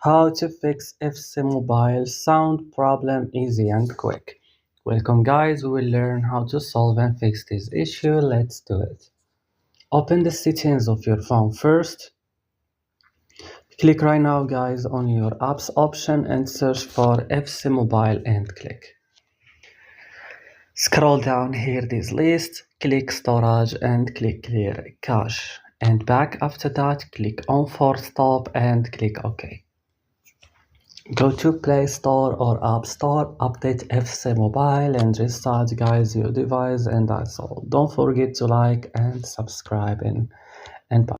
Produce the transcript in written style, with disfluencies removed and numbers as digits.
How to fix FC Mobile sound problem easy and quick. Welcome guys, we will learn how to solve and fix this issue. Let's do it. Open the settings of your phone first. Click right now guys on your apps option and search for FC Mobile and click. Scroll down here this list, click storage and click clear cache. And back after that, click on force stop and click OK. Go to Play Store or App Store, update FC Mobile and restart guys your device, and that's all. Don't forget to like and subscribe and bye.